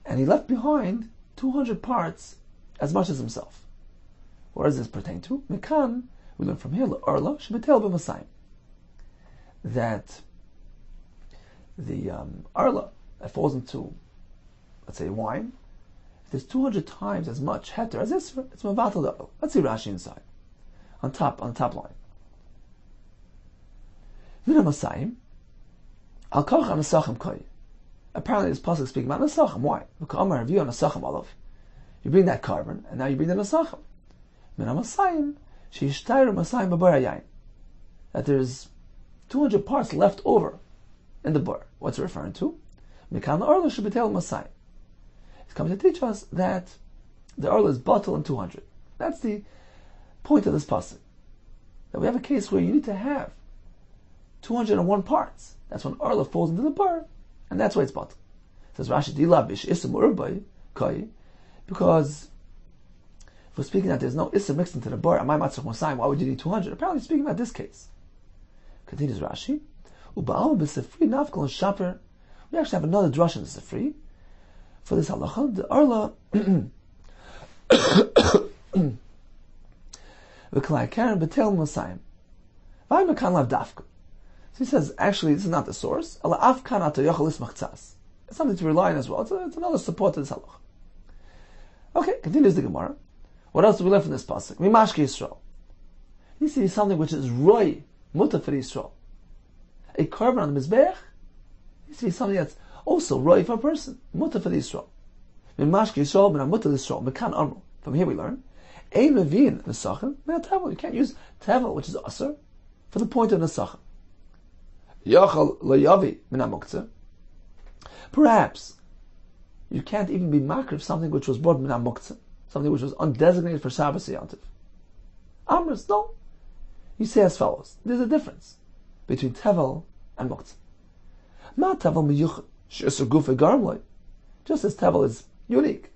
and he left behind 200 parts as much as himself. What does this pertain to? Mekan, we learn from here, Arla, Shebetel b'masayim, that the Arla that falls into, let's say, wine, there's 200 times as much heter as this. It's mevatel the oil. Let's see Rashi inside, on the top line. Min hamasayim al koch anasachem koy. Apparently, this pasuk is speaking about nasachem. Why? Because Amar view nasachem olav. You bring that carbon, and now you bring the nasachem. Min hamasayim sheishtayru masayim b'bar hayayin. That there's 200 parts left over in the bar. What's it referring to? Mikan la'orla shebetel masayim. It's coming to teach us that the Arla is batal in 200. That's the point of this pasuk. That we have a case where you need to have 201 parts. That's when Arla falls into the bar, and that's why it's batal. Says Rashi, Dilabish Isam Urbay Kai, because if we're speaking that there's no Isam mixed into the bar, Amay Matzach Mosayim, why would you need 200? Apparently speaking about this case. Continues Rashi, Uba'al B'Sefri Nafkal and Shaper. We actually have another drush in the Sefri. For this halacha, the Arla v'kalai karen betel masayim v'ay mekan lav dafka. So he says, actually, this is not the source. Allah afkan ato yochel ismach tzas. It's something to rely on as well. It's another support to this halacha. Okay, continues the Gemara. What else do we learn from this pasuk? Mimashke Yisrael. It needs to be something which is roy, mutter for Yisrael. A carbon on the mizbeach needs to be something that's also roy for a person, mutter for Yisrael. Mimashke Yisrael, ben mutter Yisrael, mekan amru. From here we learn, ein levin nesachim, men tevel. You can't use tevel, which is asur, for the point of nesachim. Yachal layavi min hamuktzah. Perhaps you can't even be makriv something which was brought min hamuktzah, something which was undesignated for Shabbos Yantiv. Amrus, no. You say as follows: there's a difference between tevel and muktzah. Ma tevel miyuchad she'isur gufa garmloi. Just as tevel is unique,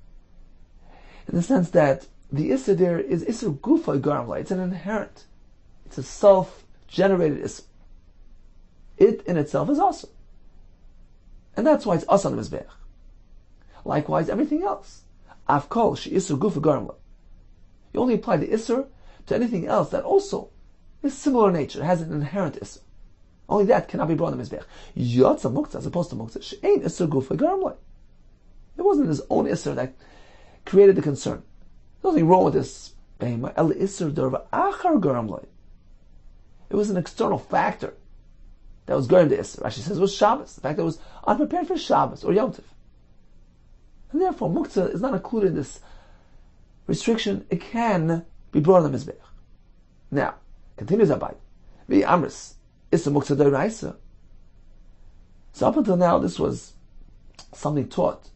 in the sense that the isur there is isur gufa garmloi. It's an inherent, it's a self-generated isur. It in itself is awesome. And that's why it's us on the Mizbeach. Likewise, everything else. Afkol, she isur gufa garmla. You only apply the isur to anything else that also is similar in nature, has an inherent isur. Only that cannot be brought on the Mizbeach. Yotza muktzah, as opposed to muktzah, she ain't isur gufa garmla. It wasn't his own isur that created the concern. There's nothing wrong with this. El isur derva achar garmla. It was an external factor that was going to Isser. Rashi says it was Shabbos. The fact that it was unprepared for Shabbos or Yom Tov. And therefore, Muktzah is not included in this restriction. It can be brought on the Mizbeach. Now, continues Abai. The Amris, Isser Muktzah D'Oraisa. So up until now, this was something taught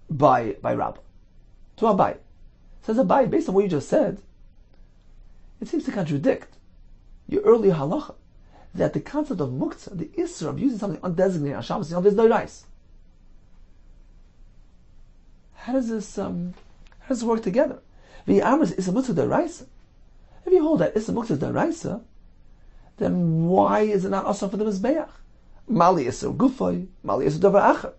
by Rabbah. To Abai. Says Abai, based on what you just said, it seems to contradict your earlier halacha, that the concept of muktzah, the isser of using something undesignated on Shabbos, there's no rice. How does this work together? The amris is a muktzah deraisa. If you hold that it's a muktzah deraisa, then why is it not also for the mizbeach? Mali isser gufay, mali isser davar acher.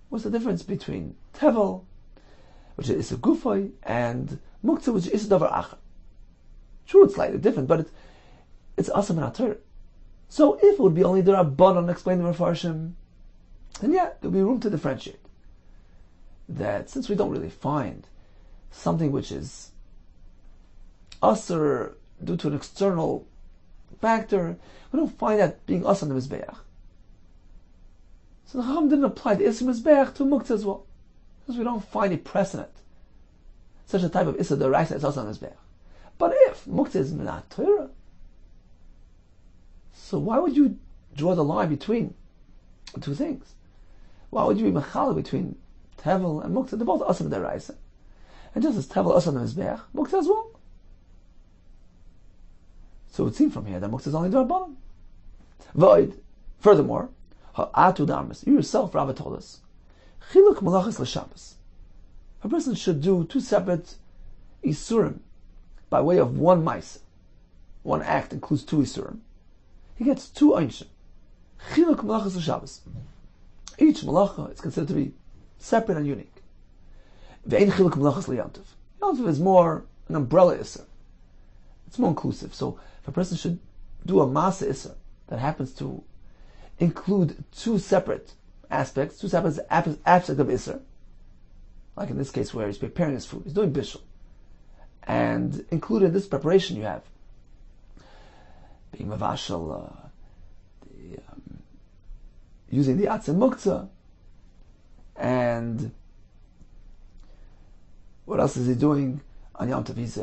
What's the difference between tevel, which is isser gufay, and muktzah, which is isser davar acher? True, it's slightly different, but it's awesome in our Torah. So if it would be only the Rabbanon explain the Mefarshim, then yeah, there'll be room to differentiate. That since we don't really find something which is usher due to an external factor, we don't find that being us on the Mizbeach. So the Chacham didn't apply the Isser Mizbeach to Muktzah as well, because we don't find a precedent, such a type of Isser D'Oraisa as us on the Mizbeach. But if Muktzah is Minat Torah, so why would you draw the line between the two things? Why would you be Mechala between Tevel and Muktzah? They're both Asam D'Oraisa. And just as Tevel Asam the Mizbeach, Muktzah as well. So it would seem from here that Muktzah is only D'Rabbanan. Void. Furthermore, Ha'atu D'Amis, you yourself, Rabbah told us, Chiluk Malachas L'Shabbos. A person should do two separate Isurim by way of one Maisa. One act includes two Isurim. He gets two Einshim. Chiluk Malachas L'Shabbos. Each Malacha is considered to be separate and unique. Ve'ein Chiluk Malachas L'Yamtiv. Yamtiv is more an umbrella Isser. It's more inclusive. So if a person should do a Masa Isser that happens to include two separate aspects, two separate aspects of Isser, like in this case where he's preparing his food, he's doing Bishul. And included in this preparation you have being mavashal, using the atzim muktzah, and what else is he doing on Yom Tov? He's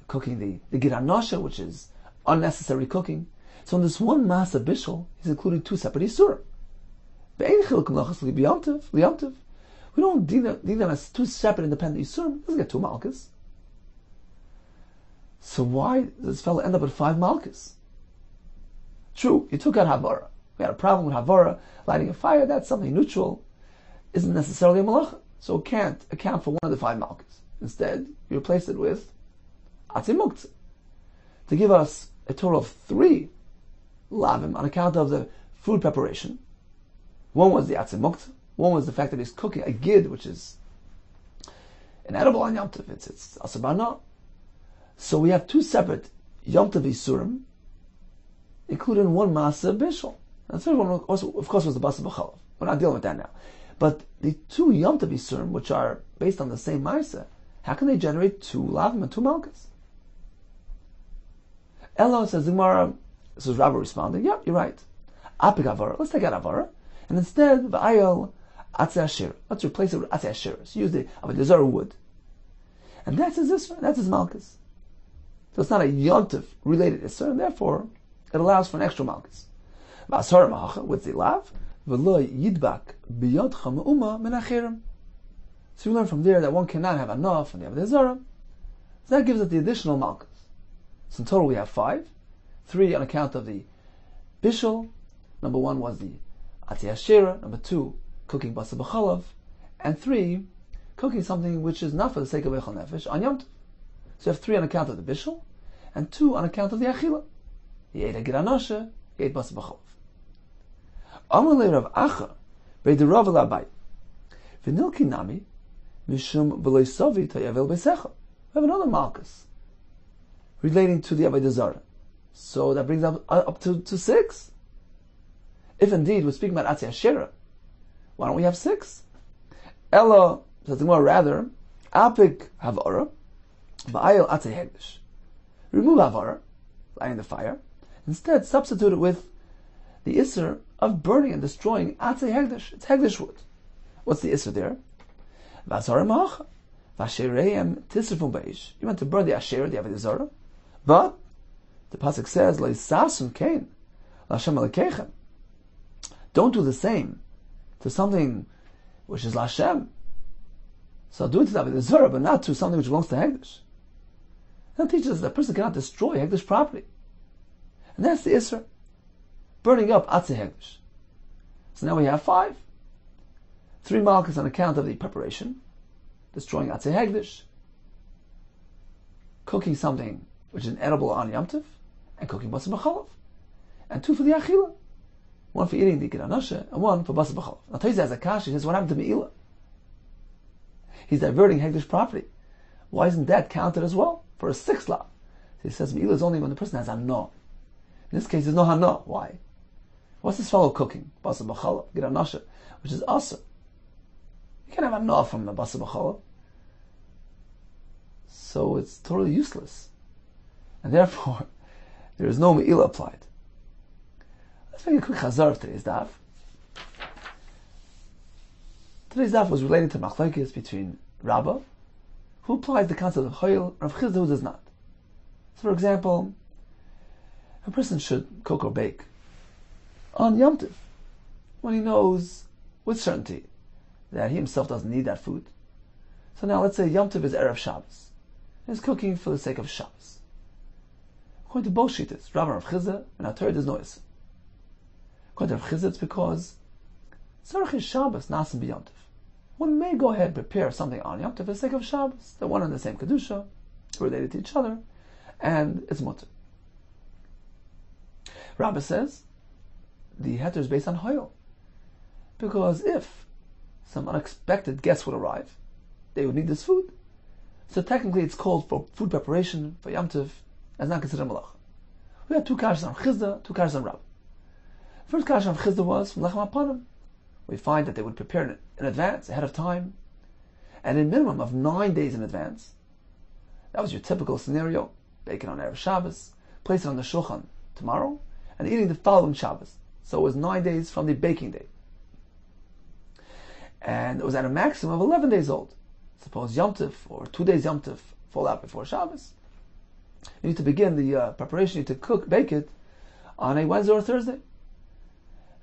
cooking the giranosha, which is unnecessary cooking. So in this one masa bishul, he's including two separate isurim. We don't deem them as two separate independent isurim. He doesn't get two malchus. So why does this fellow end up with 5 malchus? True, he took out Havara. We had a problem with Havara, lighting a fire, that's something neutral, isn't necessarily a malacha. So it can't account for one of the 5 malchus. Instead, you replace it with Atzim Muktzah, to give us a total of 3 lavim on account of the food preparation. One was the Atzim Muktzah, one was the fact that he's cooking a gid, which is an edible on Yom Tov, it's asabana. So we have 2 separate Yom Tov Isurim, including one Masa Bishul. And the third one, of course, was the Basar B'chalav. We're not dealing with that now. But the two Yom Tov Yisurim, which are based on the same Maisa, how can they generate two Lavim and two Malkas? Elo says the Gemara, this is Rabbi responding, yeah, you're right. Apik Avara, let's take out Avara, and instead, V'ayel Atzei Asher. Let's replace it with Atzei Asher. So use the Avodah Zarah wood. And that's his Isra, that's his Malkas. So it's not a Yom Tov related Isra, and therefore, it allows for an extra Malkas. V'asar Mahacha, with the Lav, V'lo Yidbak B'yodcha Me'uma Min Achirim. So we learn from there that one cannot have enough and the Avodah Zarah. So that gives us the additional Malkas. So in total we have 5. 3 on account of the Bishul. Number 1 was the Atzei Asherah. Number 2, cooking Basar B'chalav. And 3, cooking something which is not for the sake of Eichel Nefesh on Yom Tov. So you have 3 on account of the Bishul, and 2 on account of the Achila. He ate a Giranoshe, he ate Basar B'chalav. Amalei Rav Acha, B'ei Rav Labai. V'nilki Nami, Mishum V'loi Sovi Tayavel B'secha. We have another Malkus relating to the Avodah Zarah. So that brings up to 6. If indeed we're speaking about Atzei Asherah, why don't we have 6? Ella, says the Gemara, rather, Apik Havara, V'ayel Atzei Hegdish. Remove Havara, lighting the fire. Instead, substitute it with the Isser of burning and destroying Atzei Hegdish. It's Hegdish wood. What's the Isser there? V'azara Ma'acha. V'ashereim Tisrifum Ba'ish. You want to burn the Asherah, the Avodah Zarah, but the pasuk says, "Lo yisasum kain, l'Hashem Elokeichem." Don't do the same to something which is l'Hashem. So do it to the Avodah Zarah, but not to something which belongs to Hegdish. That teaches us that a person cannot destroy Hegdish property, and that's the Isra, burning up Atzei Hegdish. So now we have 5. 3 Malkas on account of the preparation, destroying Atzei Hegdish, cooking something which is edible on Yom Tov, and cooking Basar B'chalav. And 2 for the Achila. 1 for eating the Giranoshe, and 1 for Basar B'chalav. Now Taiz has a kash, he says, what happened to Me'ilah? He's diverting Hegdish property. Why isn't that counted as well? For a 6th law. So he says Me'ilah is only when the person has Hano. In this case, there's no Hano. Why? What's this fellow cooking? Basar B'chalav, Giranoshe, which is Asa. You can't have Hano from the Basar B'chalav. So it's totally useless. And therefore, there is no Me'ilah applied. Let's make a quick chazar of today's daf. Today's daf was related to machlokes between Rabbah, who applies the concept of choil, and Rav Chizda, who does not. So, for example, a person should cook or bake on Yom Tov, when he knows with certainty that he himself doesn't need that food. So now, let's say Yom Tov is Erev Shabbos. He's cooking for the sake of Shabbos. According to both shittas, Rabbah and Rav Chizda, and our Torah, there's no Isser. According to Rav Chizda, it's because Tzarech is Shabbos, Nasim B'Yom Tov. One may go ahead and prepare something on Yom Tov for the sake of Shabbos. They're one and the same Kedusha, related to each other, and it's mutter. Rabbah says the heter is based on Hoyel, because if some unexpected guests would arrive, they would need this food. So technically it's called for food preparation for Yom Tov, as not considered malach. We had 2 kashas on Chizda, 2 kashas on Rabbah. First kasha on Chizda was from Lechem Apanim. We find that they would prepare it in advance, ahead of time, and in minimum of 9 days in advance. That was your typical scenario: bake it on Erev Shabbos, place it on the shulchan tomorrow, and eating the following Shabbos. So it was 9 days from the baking day, and it was at a maximum of 11 days old. Suppose Yom Tov or 2 days Yom Tov fall out before Shabbos. You need to begin the preparation. You need to bake it on a Wednesday or Thursday.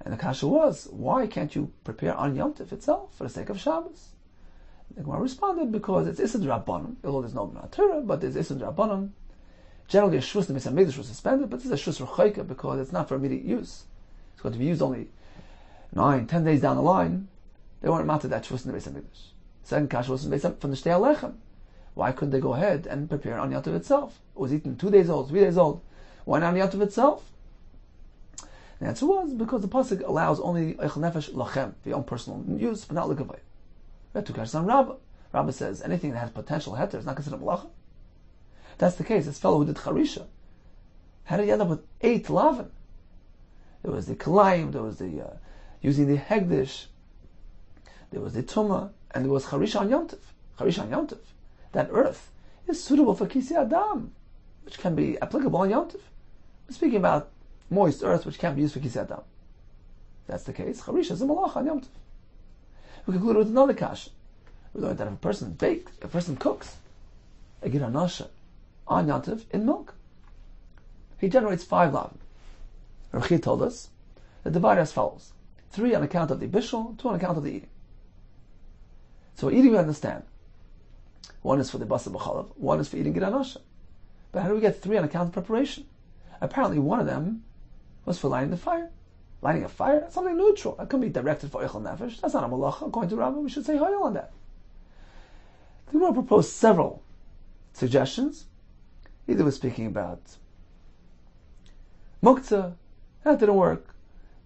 And the kasha was, why can't you prepare on Yom Tov itself for the sake of Shabbos? The Gemara responded, because it's Issur D'Rabbanan, although there's no Torah, but there's Issur D'Rabbanan. Generally, a shvus in the Beis HaMikdash was suspended, but this is a shvus rechoika because it's not for immediate use. It's going to be used only 9-10 days down the line. They weren't mounted that shvus in the Beis HaMikdash. Second kasha was from the Shtei HaLechem. Why couldn't they go ahead and prepare on Yom Tov itself? It was eaten 2 days old, 3 days old. Why not on Yom Tov itself? The answer was because the pasuk allows only eichel nefesh lachem for your own personal use, but not l'gavay. We have 2 kashas on Rabbah. Rabbah says anything that has potential heter is not considered malacha. If that's the case, this fellow who did charisha, how did he end up with 8 lavin? There was the Kalayim, there was the using the Hegdish, there was the Tumah, and there was Charish on Yom Tov. Charish on Yom Tov. That earth is suitable for Kisi Adam, which can be applicable on Yom Tov. We're speaking about moist earth, which can't be used for Kisi Adam. If that's the case, Charish is a malach on Yom Tov. We conclude with another kasha. We learned that if a person bakes, if a person cooks a Gid Hanasha on Yom Tov in milk, he generates 5 lavim. Rav Chi told us that divided as follows: 3 on account of the bishul, 2 on account of the eating. So eating we understand. 1 is for the basar b'chalav, 1 is for eating Gid Hanasha. But how do we get 3 on account of preparation? Apparently 1 of them was for lighting the fire. Lighting a fire, that's something neutral. That can be directed for Eichel Nefesh. That's not a malacha. According to Rabbi, we should say Hayel on that. The Gemara proposed several suggestions. Either we're speaking about Muktzah, that didn't work.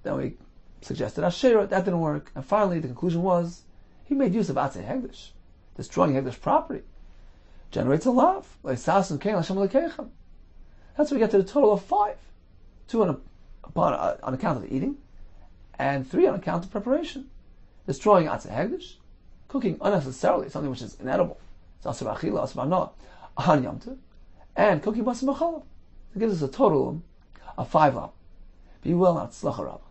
Then we suggested Asherah, that didn't work. And finally, the conclusion was, he made use of Atzei Hegdish. Destroying Hegdish property generates a lav. That's how we get to the total of 5. 2 on account of eating, and 3 on account of preparation. Destroying Atzei Hegdish, cooking unnecessarily, something which is inedible, it's asur achila, asur b'no, on Yom Tov, and cooking basar b'chalav. It gives us a total of 5 lam. Be well, Tzlacha Rabbah.